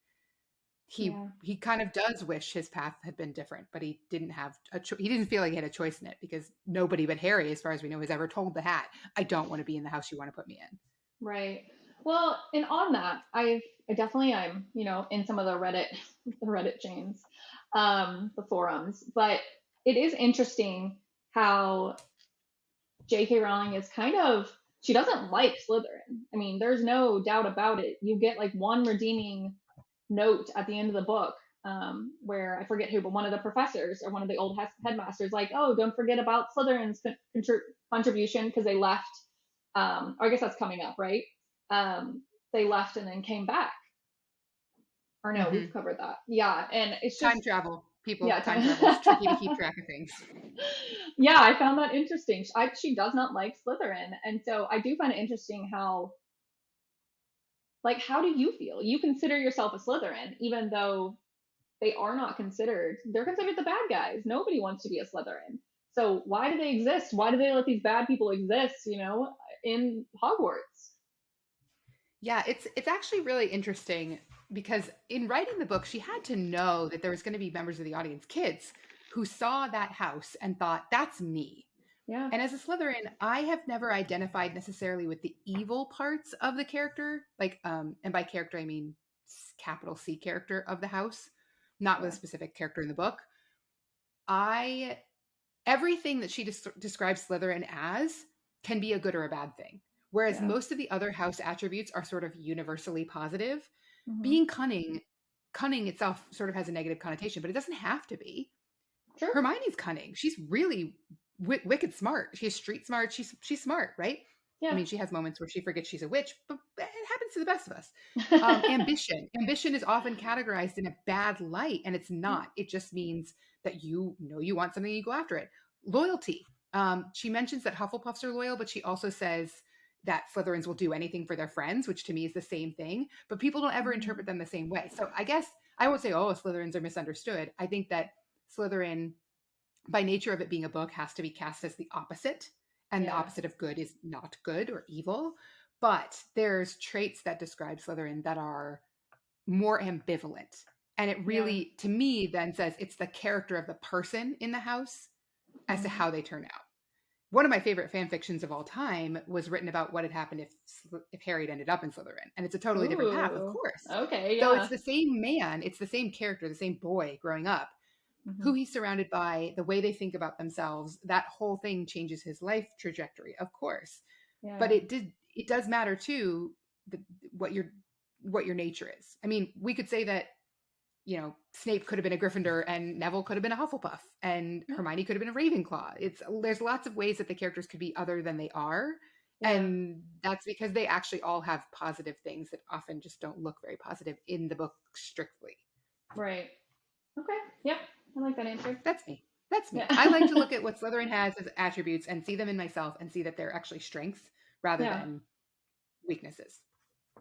he Yeah. he kind of does wish his path had been different, but he didn't have he didn't feel like he had a choice in it, because nobody but Harry, as far as we know, has ever told the Hat, "I don't want to be in the house you want to put me in." Right. Well, and on that, I definitely I'm, in some of the Reddit the Reddit chains, the forums, but it is interesting how J.K. Rowling is kind of, she doesn't like Slytherin. I mean, there's no doubt about it. You get like one redeeming note at the end of the book, where I forget who, but one of the professors or one of the old headmasters, like, oh, don't forget about Slytherin's contribution because they left. Or I guess that's coming up, right? They left and then came back. Or no, we've Hmm. covered that. Yeah, and it's Time just, travel, people. yeah, Time travel. It's tricky to keep track of things. yeah, I found that interesting. She does not like Slytherin, and so I do find it interesting how, like, how do you feel? You consider yourself a Slytherin, even though they are not considered. They're considered the bad guys. Nobody wants to be a Slytherin. So why do they exist? Why do they let these bad people exist? In Hogwarts. Yeah, it's actually really interesting because in writing the book, she had to know that there was going to be members of the audience, kids, who saw that house and thought, "That's me." Yeah, And as a Slytherin, I have never identified necessarily with the evil parts of the character, like, and by character I mean capital C character of the house, not with yeah, a specific character in the book. I Everything that she describes Slytherin as can be a good or a bad thing. Whereas yeah. most of the other house attributes are sort of universally positive. Hmm. Being cunning itself sort of has a negative connotation, but it doesn't have to be. Sure. Hermione's cunning. She's really wicked smart. She's street smart. She's smart, right? I Yeah. mean, she has moments where she forgets she's a witch, but it happens to the best of us. Ambition is often categorized in a bad light, and it's not. It just means that you know you want something, and you go after it. Loyalty. She mentions that Hufflepuffs are loyal, but she also says that Slytherins will do anything for their friends, which to me is the same thing. But people don't ever interpret them the same way. So I guess I won't say, oh, Slytherins are misunderstood. I think that Slytherin, by nature of it being a book, has to be cast as the opposite, and the Yeah. opposite of good is not good or evil. But there's traits that describe Slytherin that are more ambivalent, and it Yeah. really, to me, then says it's the character of the person in the house as to Mhm. how they turn out. One of my favorite fan fictions of all time was written about what had happened if Harry had ended up in Slytherin, and it's a totally different path, of Ooh. course. Okay. Though it's Yeah. the same man, it's the same character, the same boy growing up, Hmm. who he's surrounded by, the way they think about themselves, that whole thing changes his life trajectory, of course. But Yeah. it does matter too, the, what your what your nature is. I mean, we could say that, Snape could have been a Gryffindor and Neville could have been a Hufflepuff and Yeah. Hermione could have been a Ravenclaw. There's lots of ways that the characters could be other than they are. Yeah. And that's because they actually all have positive things that often just don't look very positive in the book strictly. Right. Okay. Yep. I like that answer. That's me. That's me. I like to Yeah. look at what Slytherin has as attributes and see them in myself and see that they're actually strengths rather Yeah. than weaknesses.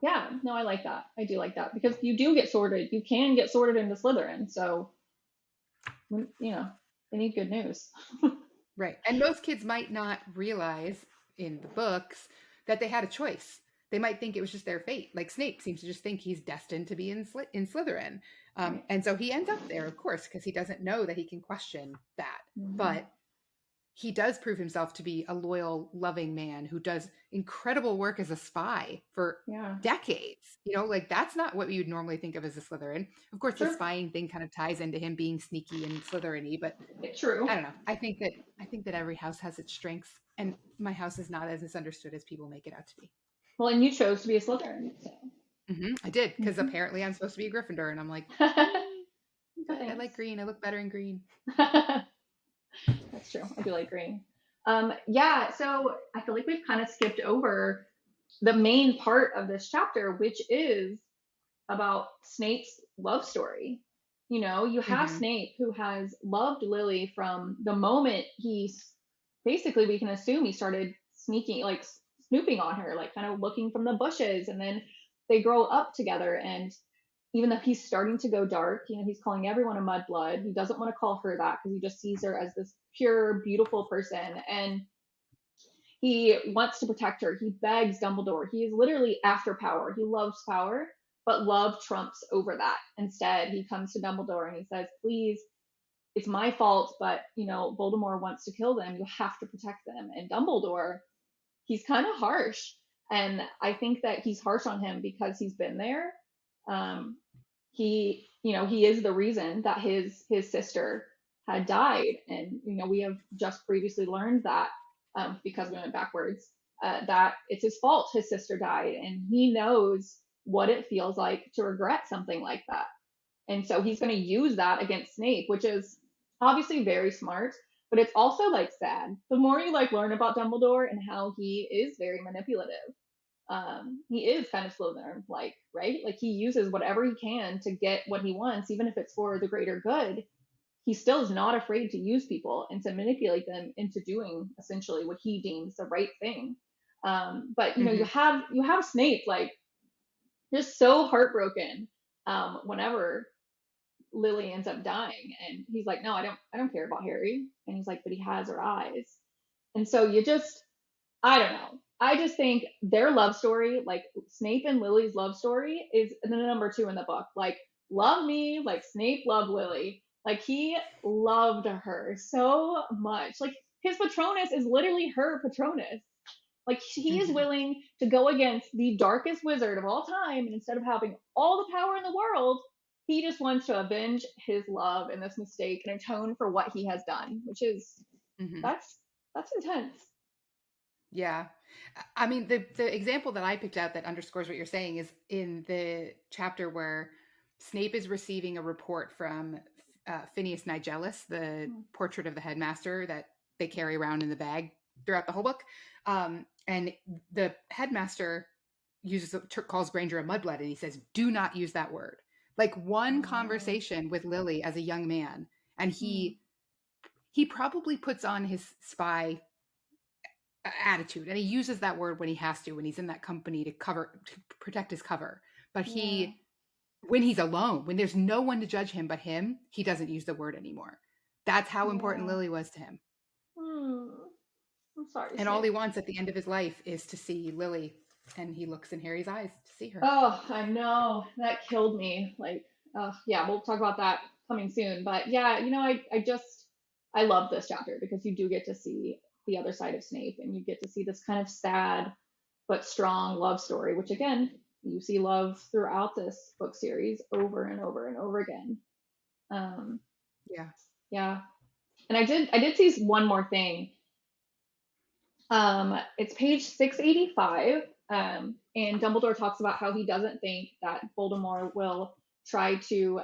Yeah. No, I like that. I do like that because you do get sorted. You can get sorted into Slytherin. So, they need good news. Right. And most kids might not realize in the books that they had a choice. They might think it was just their fate. Like Snape seems to just think he's destined to be in Slytherin. Right. And so he ends up there, of course, because he doesn't know that he can question that. Hmm. But he does prove himself to be a loyal, loving man who does incredible work as a spy for Yeah. decades. Like that's not what you'd normally think of as a Slytherin. Of course, the Sure. spying thing kind of ties into him being sneaky and Slytherin-y, but It's true. I don't know. I think that every house has its strengths, and my house is not as misunderstood as people make it out to be. Well, and you chose to be a Slytherin. So. I did, because Hmm. apparently I'm supposed to be a Gryffindor, and I'm like, but I Thanks. like green. I look better in green. That's true. I do like green. Yeah, so I feel like we've kind of skipped over the main part of this chapter, which is about Snape's love story. You have Hmm. Snape who has loved Lily from the moment basically, we can assume he started sneaking, like snooping on her, like kind of looking from the bushes, and then they grow up together. And even though he's starting to go dark, he's calling everyone a mudblood. He doesn't want to call her that because he just sees her as this pure, beautiful person. And he wants to protect her. He begs Dumbledore. He is literally after power. He loves power, but love trumps over that. Instead, he comes to Dumbledore and he says, please, it's my fault, but, Voldemort wants to kill them. You have to protect them. And Dumbledore, he's kind of harsh. And I think that he's harsh on him because he's been there. He is the reason that his sister had died, and we have just previously learned that, because we went backwards, that it's his fault his sister died, and he knows what it feels like to regret something like that. And so he's going to use that against Snape, which is obviously very smart, but it's also like sad. The more you like learn about Dumbledore and how he is very manipulative, he is kind of Slytherin like, right? Like he uses whatever he can to get what he wants, even if it's for the greater good. He still is not afraid to use people and to manipulate them into doing essentially what he deems the right thing. But you Mm-hmm. have Snape like just so heartbroken, whenever Lily ends up dying, and he's like, no, I don't care about Harry, and he's like, but he has her eyes. And so I don't know. I just think their love story, like Snape and Lily's love story, is the number two in the book. Like, love me, like Snape loved Lily. Like, he loved her so much. Like, his Patronus is literally her Patronus. Like, he is Mm-hmm. willing to go against the darkest wizard of all time, and instead of having all the power in the world, he just wants to avenge his love and this mistake and atone for what he has done, which is Mm-hmm. that's intense. Yeah. I mean, the example that I picked out that underscores what you're saying is in the chapter where Snape is receiving a report from Phineas Nigellus, the portrait of the headmaster that they carry around in the bag throughout the whole book. And the headmaster calls Granger a mudblood, and he says, "Do not use that word." Like one Oh. conversation with Lily as a young man, and Hmm. he probably puts on his spy attitude, and he uses that word when he has to, when he's in that company to protect his cover. But Yeah. when he's alone, when there's no one to judge him but him, he doesn't use the word anymore. That's how important Yeah. Lily was to him. Hmm. I'm sorry, And all Snape. he wants at the end of his life is to see Lily, and he looks in Harry's eyes to see her. Oh, I know. That killed me. Like, yeah, we'll talk about that coming soon. But yeah, I love this chapter because you do get to see the other side of Snape, and you get to see this kind of sad but strong love story, which again, you see love throughout this book series over and over and over again. Um, Yeah. yeah. And I did see one more thing. It's page 685, and Dumbledore talks about how he doesn't think that Voldemort will try to,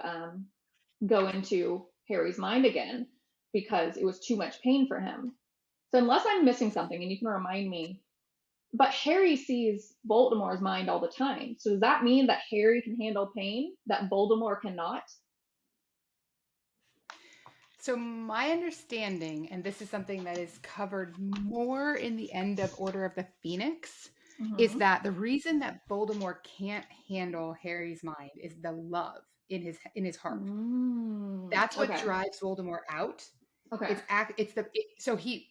go into Harry's mind again because it was too much pain for him. So unless I'm missing something, and you can remind me, but Harry sees Voldemort's mind all the time. So does that mean that Harry can handle pain that Voldemort cannot? So my understanding, and this is something that is covered more in the end of Order of the Phoenix, is Mm-hmm. that the reason that Voldemort can't handle Harry's mind is the love in his heart. That's what Okay. drives Voldemort out. Okay. So he,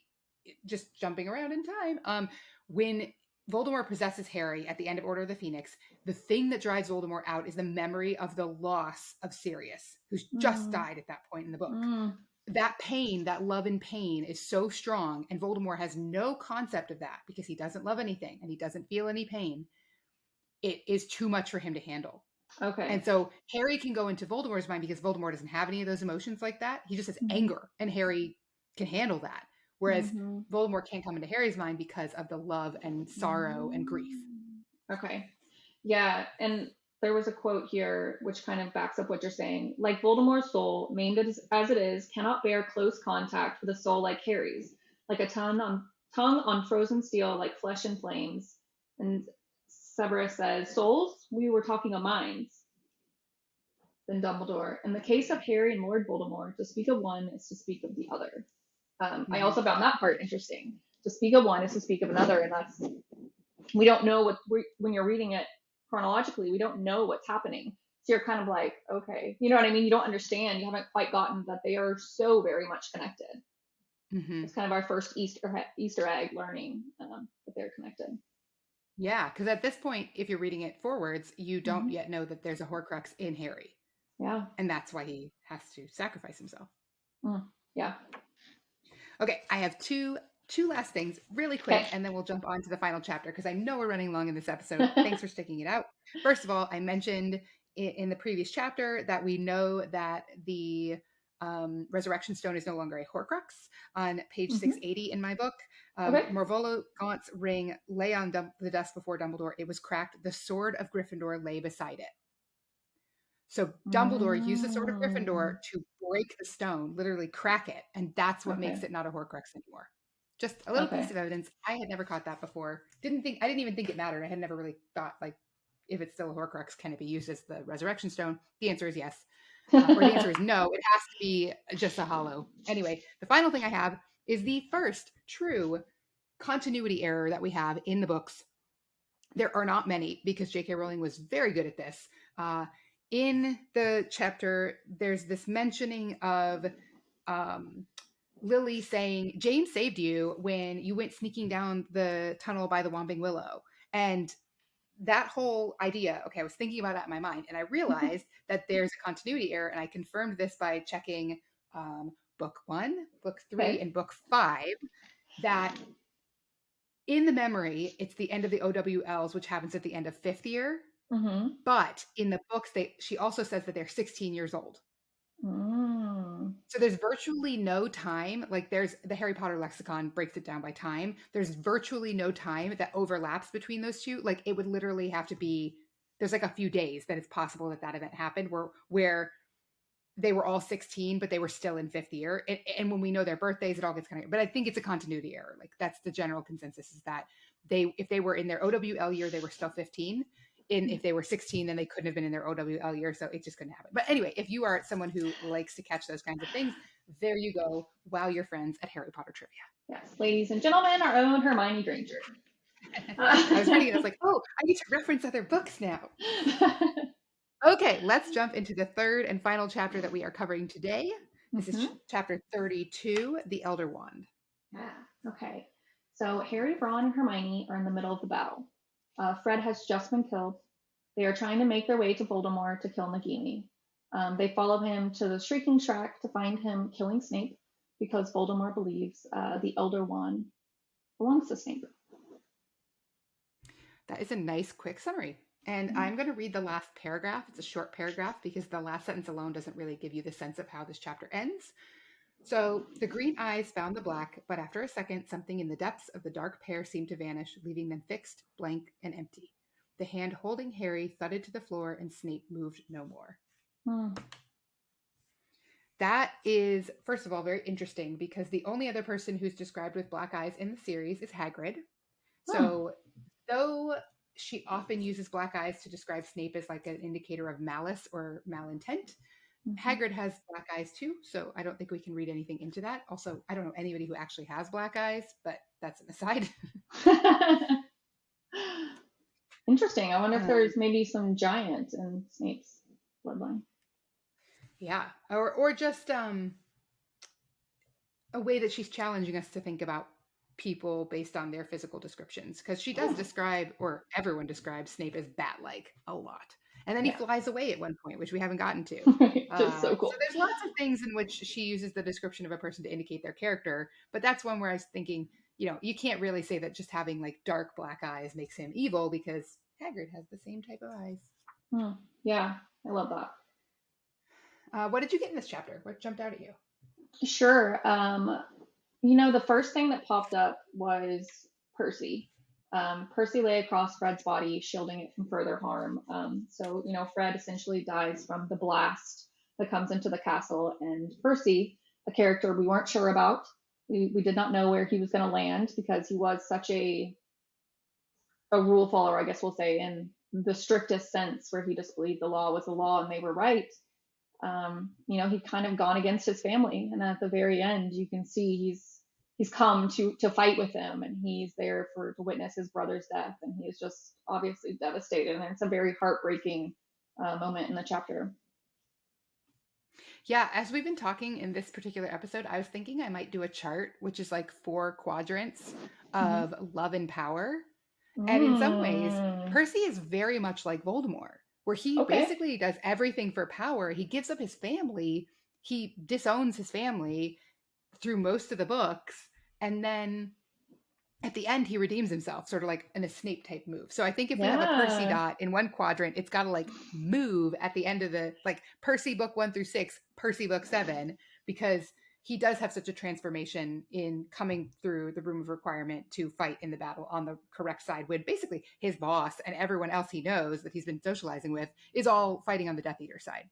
just jumping around in time. When Voldemort possesses Harry at the end of Order of the Phoenix, the thing that drives Voldemort out is the memory of the loss of Sirius, who's just Mm, died at that point in the book. mm, That pain, that love and pain is so strong, and Voldemort has no concept of that because he doesn't love anything and he doesn't feel any pain. It is too much for him to handle. And okay. so Harry can go into Voldemort's mind because Voldemort doesn't have any of those emotions like that. He just has Mm-hmm. anger, and Harry can handle that. Whereas Mm-hmm. Voldemort can't come into Harry's mind because of the love and sorrow and grief. Okay. Yeah, and there was a quote here which kind of backs up what you're saying. Like Voldemort's soul, maimed as it is, cannot bear close contact with a soul like Harry's, like a tongue on frozen steel, like flesh and flames. And Severus says, "Souls? We were talking of minds." Then Dumbledore. In the case of Harry and Lord Voldemort, to speak of one is to speak of the other. I Mm-hmm. also found that part interesting. To speak of one is to speak of another, and that's, we don't know when you're reading it chronologically, we don't know what's happening. So you're kind of like, okay, you know what I mean? You don't understand. You haven't quite gotten that they are so very much connected. Mm-hmm. It's kind of our first Easter egg learning, that they're connected. Yeah, because at this point, if you're reading it forwards, you don't Mm-hmm. yet know that there's a Horcrux in Harry, Yeah. and that's why he has to sacrifice himself. Mm. Yeah. Okay, I have two two last things really quick, Okay. and then we'll jump on to the final chapter because I know we're running long in this episode. Thanks for sticking it out. First of all, I mentioned in the previous chapter that we know that the resurrection stone is no longer a Horcrux. On page Hmm. 680 in my book, Okay. Morvolo Gaunt's ring lay on the desk before Dumbledore. It was cracked. The sword of Gryffindor lay beside it. So Dumbledore used the sword of Gryffindor Mm, to break the stone, literally crack it, and that's what makes okay. it not a Horcrux anymore. Just a little piece Okay. of evidence. I had never caught that before. I didn't even think it mattered. I had never really thought like if it's still a Horcrux, can it be used as the resurrection stone? The answer is yes. Or the answer is no. It has to be just a hollow. Anyway, the final thing I have is the first true continuity error that we have in the books. There are not many because J.K. Rowling was very good at this. In the chapter, there's this mentioning of um, Lily saying, James saved you when you went sneaking down the tunnel by the Whomping Willow. And that whole idea, okay, I was thinking about that in my mind, and I realized that there's a continuity error, and I confirmed this by checking book 1, book 3, Okay. and book 5, that in the memory, it's the end of the OWLs, which happens at the end of 5th year. Mm-hmm. But in the books, she also says that they're 16 years old. Mm. So there's virtually no time. Like there's the Harry Potter lexicon breaks it down by time. There's virtually no time that overlaps between those two. Like it would literally have to be there's like a few days that it's possible that that event happened where they were all 16, but they were still in 5th year. And when we know their birthdays, it all gets kind of. But I think it's a continuity error. Like that's the general consensus is that if they were in their OWL year, they were still 15. And if they were 16, then they couldn't have been in their OWL year, so it just couldn't happen. But anyway, if you are someone who likes to catch those kinds of things, there you go. Wow, your friends at Harry Potter Trivia. Yes, ladies and gentlemen, our own Hermione Granger. I was reading it. I was like, oh, I need to reference other books now. Okay, let's jump into the third and final chapter that we are covering today. This is Hmm. chapter 32, The Elder Wand. Yeah. Okay. So Harry, Ron, and Hermione are in the middle of the battle. Fred has just been killed. They are trying to make their way to Voldemort to kill Nagini. They follow him to the Shrieking Shack to find him killing Snape because Voldemort believes the Elder Wand belongs to Snape. That is a nice, quick summary. And I'm going to read the last paragraph. It's a short paragraph because the last sentence alone doesn't really give you the sense of how this chapter ends. So the green eyes found the black, but after a second, something in the depths of the dark pair seemed to vanish, leaving them fixed, blank, and empty. The hand holding Harry thudded to the floor, and Snape moved no more. Hmm. That is, first of all, very interesting because the only other person who's described with black eyes in the series is Hagrid. Hmm. So, though she often uses black eyes to describe Snape as like an indicator of malice or malintent, Mhm. Hagrid has black eyes too, so I don't think we can read anything into that. Also, I don't know anybody who actually has black eyes, but that's an aside. Interesting. I wonder if Um, there's maybe some giant in Snape's bloodline. yeah, or just a way that she's challenging us to think about people based on their physical descriptions because she does Oh, describe or everyone describes Snape as bat-like a lot, and then he yeah. flies away at one point, which we haven't gotten to. Just so So cool. there's lots of things in which she uses the description of a person to indicate their character, but that's one where I was thinking, you can't really say that just having like dark black eyes makes him evil because Hagrid has the same type of eyes. Hmm. Yeah, I love that. What did you get in this chapter? What jumped out at you? Sure. The first thing that popped up was Percy. Percy lay across Fred's body, shielding it from further harm. Fred essentially dies from the blast that comes into the castle, and Percy, a character we weren't sure about, we did not know where he was going to land because he was such a rule follower, I guess we'll say, in the strictest sense, where he just believed the law was the law and they were right. He'd kind of gone against his family, and at the very end, you can see he's come to fight with them, and he's there to witness his brother's death, and he is just obviously devastated, and it's a very heartbreaking moment in the chapter. Yeah, as we've been talking in this particular episode, I was thinking I might do a chart, which is like 4 quadrants Mm-hmm. of love and power. And in some ways, Mm, Percy is very much like Voldemort, where he okay. basically does everything for power. He gives up his family, he disowns his family through most of the books, And then at the end, he redeems himself, sort of like in a Snape type move. So I think if we have a Percy Yeah. dot in one quadrant, it's got to like move at the end of the, like Percy book 1 through 6, Percy book 7, because he does have such a transformation in coming through the room of requirement to fight in the battle on the correct side, when basically his boss and everyone else he knows that he's been socializing with is all fighting on the Death Eater side.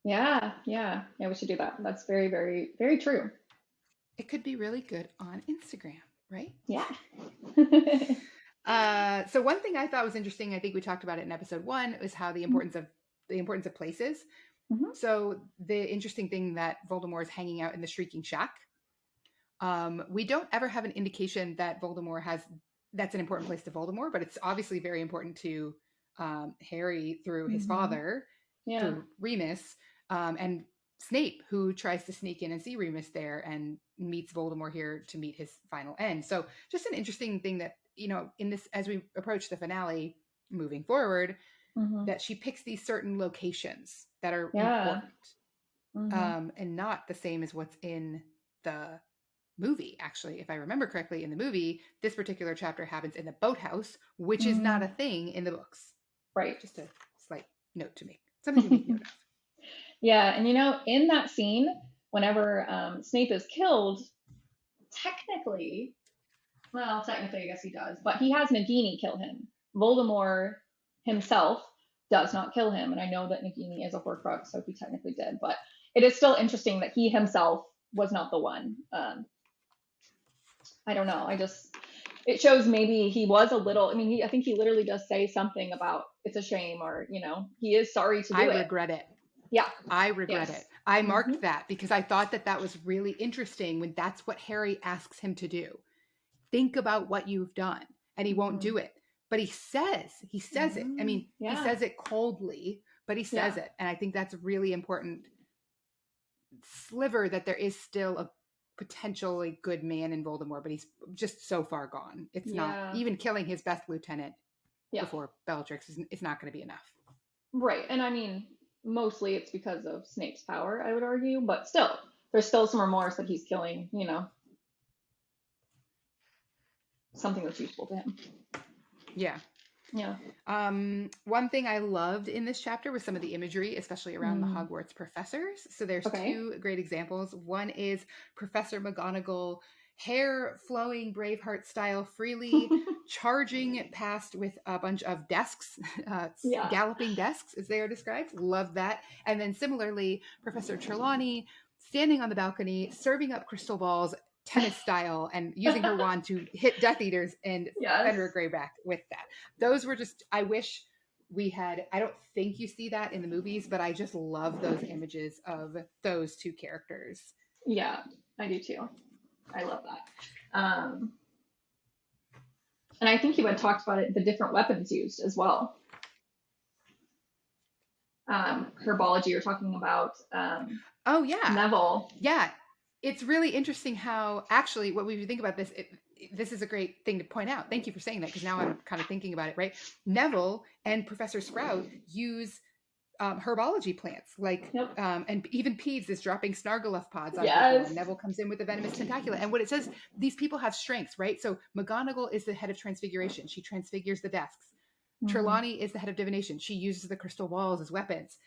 Yeah. Yeah. Yeah. We should do that. That's very, very, very true. It could be really good on Instagram, right? Yeah. So one thing I thought was interesting, I think we talked about it in episode 1, is how the importance of places. Mhm. So the interesting thing that Voldemort is hanging out in the Shrieking Shack. We don't ever have an indication that Voldemort has that's an important place to Voldemort, but it's obviously very important to Harry through his Mhm. father, Yeah. through Remus, and Snape, who tries to sneak in and see Remus there and meets Voldemort here to meet his final end. So just an interesting thing that, in this, as we approach the finale moving forward, Mhm. that she picks these certain locations that are Yeah. important, Mhm. and not the same as what's in the movie. Actually, if I remember correctly, in the movie, this particular chapter happens in the boathouse, which is not a Mm. thing in the books. Right. Just a slight note to make, something to make note of. Yeah, and in that scene, whenever Snape is killed, technically, well, technically, I guess he does, but he has Nagini kill him. Voldemort himself does not kill him, and I know that Nagini is a Horcrux, so he technically did, but it is still interesting that he himself was not the one. I don't know. It shows maybe he was a little. I mean, I think he literally does say something about it's a shame, or he is sorry to I do it. regret it. Yeah. I regret Yes. it. I Mm-hmm. marked that because I thought that that was really interesting when that's what Harry asks him to do. Think about what you've done. And he won't Mm-hmm. do it. But he says it. I mean, he Yeah. says it coldly, but he Yeah. says it. And I think that's a really important sliver, that there is still a potentially good man in Voldemort, but he's just so far gone. It's not, Yeah. even killing his best lieutenant Yeah. before Bellatrix is not going to be enough. Right. And I mean, mostly it's because of Snape's power, I would argue, but still, there's still some remorse that he's killing, something that's useful to him. Yeah. Yeah. One thing I loved in this chapter was some of the imagery, especially around the Hogwarts professors. So there's Okay. 2 great examples. One is Professor McGonagall, hair flowing Braveheart style, freely charging past with a bunch of desks, Yeah. galloping desks as they are described. Love that. And then similarly, Professor Trelawney standing on the balcony, serving up crystal balls, tennis style, and using her wand to hit Death Eaters and Yes. Fenrir Greyback with that. Those were just, I wish we had, I don't think you see that in the movies, but I just love those images of those 2 characters. Yeah, I do too. I love that. And I think you had talked about it, the different weapons used as well. Herbology, you're talking about Oh yeah. Neville. Yeah. It's really interesting how, actually, what we think about this, this is a great thing to point out. Thank you for saying that, because now I'm kind of thinking about it, right? Neville and Professor Sprout use herbology plants, like, Yep. and even Peeves is dropping Snargaluff pods on people, Yes. and Neville comes in with the venomous tentacula. And what it says, these people have strengths, right? So McGonagall is the head of transfiguration. She transfigures the desks. Trelawney is the head of divination. She uses the crystal balls as weapons.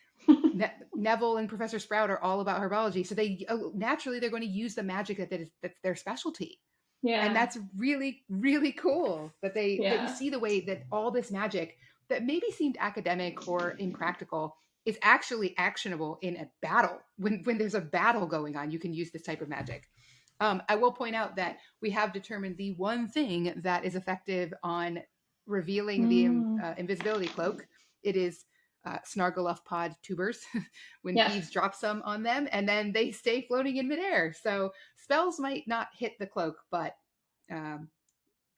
Neville and Professor Sprout are all about herbology, so they naturally they're going to use the magic that's their specialty. Yeah. And that's really, really cool that that Yeah. you see the way that all this magic that maybe seemed academic or impractical is actually actionable in a battle. When there's a battle going on, you can use this type of magic. I will point out that we have determined the one thing that is effective on revealing the invisibility cloak. It is Snargaluff pod tubers when Yes. Peeves drops some on them, and then they stay floating in midair. So spells might not hit the cloak, but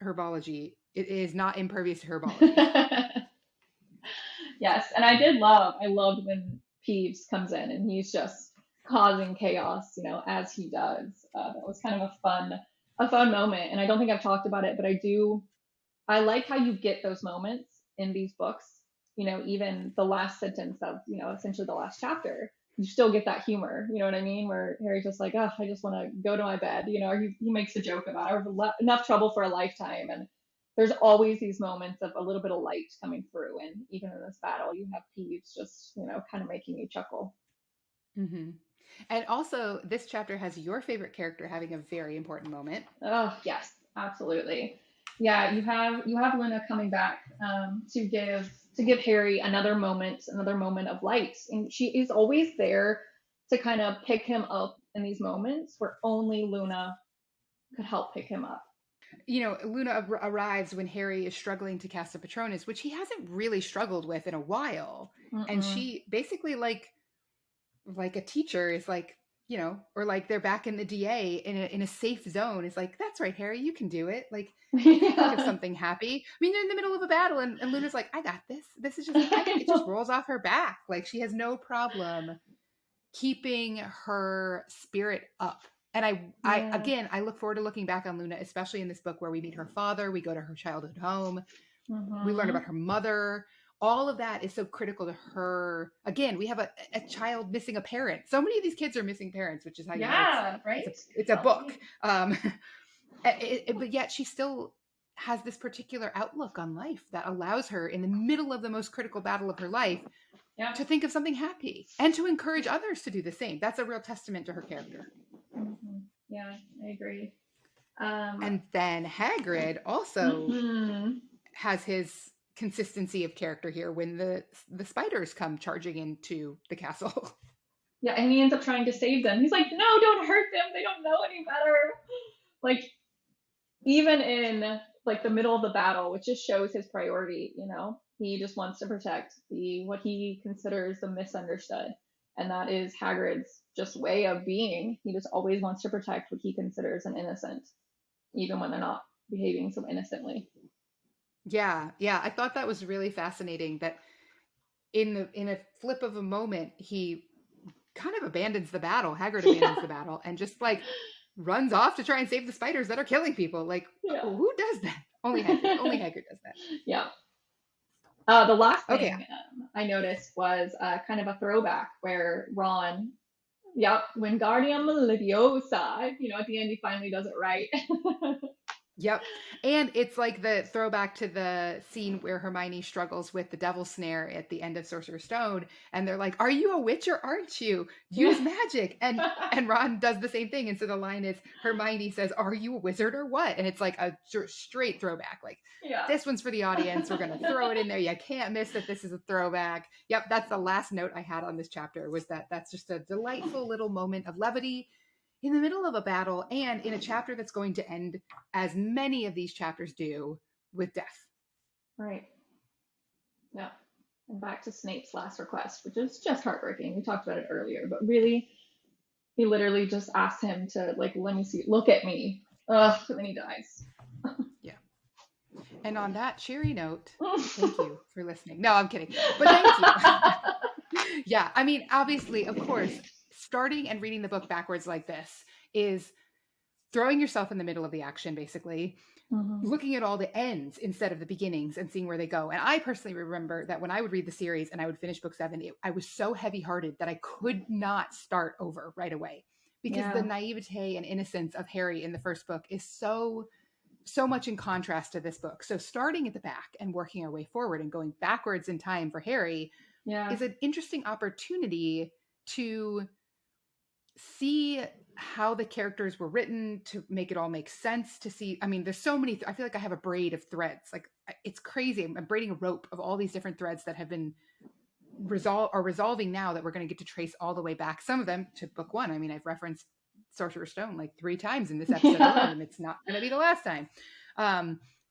herbology, it is not impervious to herbology. Yes, and I loved when Peeves comes in and he's just causing chaos, as he does. That was kind of a fun moment, and I don't think I've talked about it, but I like how you get those moments in these books. Even the last sentence of, essentially the last chapter, you still get that humor, you know what I mean? Where Harry's just like, oh, I just want to go to my bed, or he makes a joke about it, or enough trouble for a lifetime. And there's always these moments of a little bit of light coming through. And even in this battle, you have Peeves just, kind of making you chuckle. Hmm. And also, this chapter has your favorite character having a very important moment. Oh yes, absolutely. Yeah, you have Luna coming back to give Harry another moment of light, and she is always there to kind of pick him up in these moments where only Luna could help pick him up. Luna arrives when Harry is struggling to cast a Patronus, which he hasn't really struggled with in a while. And Mm-mm. she basically, like a teacher is like, or like they're back in the DA in a safe zone. Is like, that's right, Harry, you can do it. Like, you can think of Yeah. something happy. I mean, they're in the middle of a battle, and Luna's like, I got this. This is just, it just rolls off her back. Like, she has no problem keeping her spirit up. And I Yeah. again, I look forward to looking back on Luna, especially in this book where we meet her father, we go to her childhood home, we learn Mm-hmm. about her mother. All of that is so critical to her. Again, we have a child missing a parent. So many of these kids are missing parents, which is how you know Yeah. it's Right. a book. But yet she still has this particular outlook on life that allows her, in the middle of the most critical battle of her life, Yeah. to think of something happy and to encourage others to do the same. That's a real testament to her character. Mm-hmm. Yeah, I agree. Um. And then Hagrid also Mm-hmm. has his consistency of character here when the spiders come charging into the castle. Yeah, and he ends up trying to save them. He's like, no, don't hurt them. They don't know any better. Like, even in like the middle of the battle, which just shows his priority, he just wants to protect the what he considers the misunderstood. And that is Hagrid's just way of being. He just always wants to protect what he considers an innocent, even when they're not behaving so innocently. Yeah, yeah, I thought that was really fascinating that in a flip of a moment he kind of abandons the battle. Hagrid abandons Yeah. the battle and just like runs off to try and save the spiders that are killing people. Like, Yeah. who does that? Only Hagrid. Only Hagrid does that. Yeah. The last Okay. thing I noticed was kind of a throwback where Ron, yep, Wingardium Leviosa, at the end he finally does it right. Yep. And it's like the throwback to the scene where Hermione struggles with the devil snare at the end of Sorcerer's Stone. And they're like, are you a witch or aren't you? Use magic. And Ron does the same thing. And so the line is Hermione says, are you a wizard or what? And it's like a straight throwback. Like, Yeah. this one's for the audience. We're going to throw it in there. You can't miss that this is a throwback. Yep. That's the last note I had on this chapter, was that's just a delightful little moment of levity in the middle of a battle and in a chapter that's going to end, as many of these chapters do, with death. Right. Yeah. And back to Snape's last request, which is just heartbreaking. We talked about it earlier, but really, he literally just asked him to, like, let me see, look at me. Ugh, and then he dies. Yeah. And on that cheery note, thank you for listening. No, I'm kidding. But thank you. Yeah. I mean, obviously, of course, starting and reading the book backwards like this is throwing yourself in the middle of the action, basically, Mm-hmm. looking at all the ends instead of the beginnings and seeing where they go. And I personally remember that when I would read the series and I would finish book 7, I was so heavy-hearted that I could not start over right away, because the Yeah. naivete and innocence of Harry in the first book is so much in contrast to this book. So starting at the back and working our way forward and going backwards in time for Harry Yeah. is an interesting opportunity to see how the characters were written, to make it all make sense, to see, I mean, there's so many, I feel like I have a braid of threads. Like, it's crazy. I'm braiding a rope of all these different threads that have been resolving now, that we're going to get to trace all the way back, some of them to book 1. I mean, I've referenced Sorcerer's Stone like 3 times in this episode alone, and it's not going to be the last time.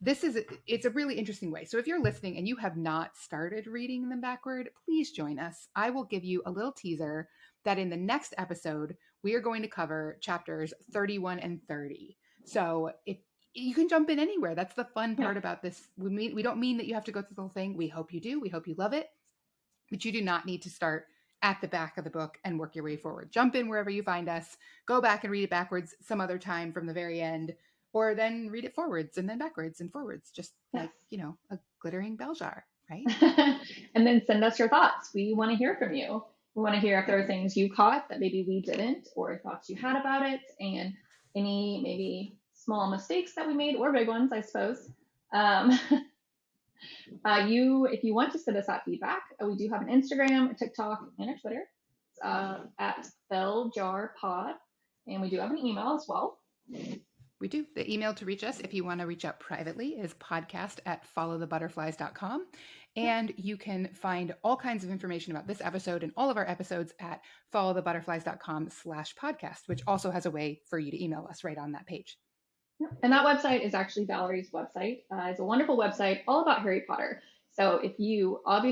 It's a really interesting way. So if you're listening and you have not started reading them backward, please join us. I will give you a little teaser that in the next episode, we are going to cover chapters 31 and 30. So if you can jump in anywhere, that's the fun part about this. We don't mean that you have to go through the whole thing. We hope you do. We hope you love it. But you do not need to start at the back of the book and work your way forward. Jump in wherever you find us. Go back and read it backwards some other time from the very end, or then read it forwards and then backwards and forwards, just like, a glittering bell jar, right? And then send us your thoughts. We want to hear from you. We want to hear if there are things you caught that maybe we didn't, or thoughts you had about it, and any maybe small mistakes that we made, or big ones, I suppose. Um, if you want to send us that feedback, we do have an Instagram, a TikTok, and a Twitter at BellJarPod, and we do have an email as well. We do. The email to reach us, if you want to reach out privately, is podcast@followthebutterflies.com. And you can find all kinds of information about this episode and all of our episodes at followthebutterflies.com/podcast, which also has a way for you to email us right on that page. And that website is actually Valerie's website. It's a wonderful website all about Harry Potter. So if you are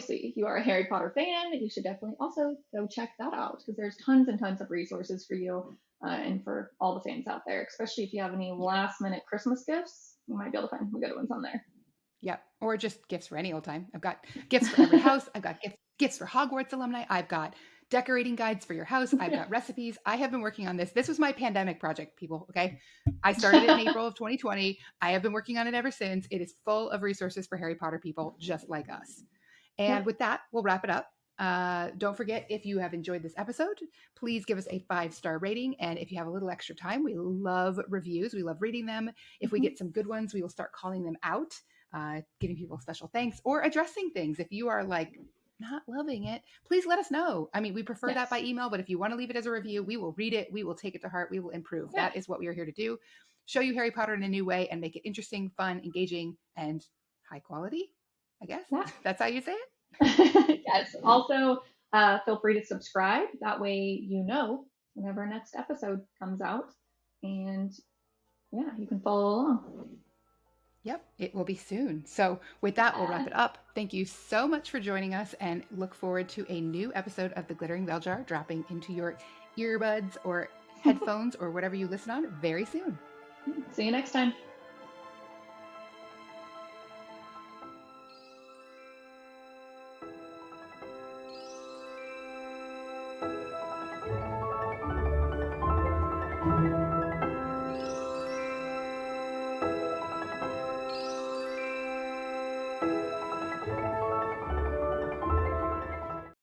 a Harry Potter fan, you should definitely also go check that out, because there's tons and tons of resources for you and for all the fans out there, especially if you have any last minute Christmas gifts. You might be able to find some good ones on there. Yep. Or just gifts for any old time. I've got gifts for every house. I've got gifts for Hogwarts alumni. I've got decorating guides for your house. I've got recipes. I have been working on this. This was my pandemic project, people. Okay. I started it in April of 2020. I have been working on it ever since. It is full of resources for Harry Potter people just like us. And with that, we'll wrap it up. Don't forget, if you have enjoyed this episode, please give us a 5-star rating. And if you have a little extra time, we love reviews. We love reading them. If we get some good ones, we will start calling them out, giving people special thanks or addressing things. If you are like not loving it, please let us know. I mean, we prefer that by email, but if you want to leave it as a review, we will read it. We will take it to heart. We will improve. That is what we are here to do. Show you Harry Potter in a new way and make it interesting, fun, engaging, and high quality, I guess. That's how you say it? Yes. Also, feel free to subscribe. That way you know whenever our next episode comes out. And yeah, you can follow along. Yep, it will be soon. So with that, we'll wrap it up. Thank you so much for joining us, and look forward to a new episode of The Glittering Bell Jar dropping into your earbuds or headphones or whatever you listen on very soon. See you next time.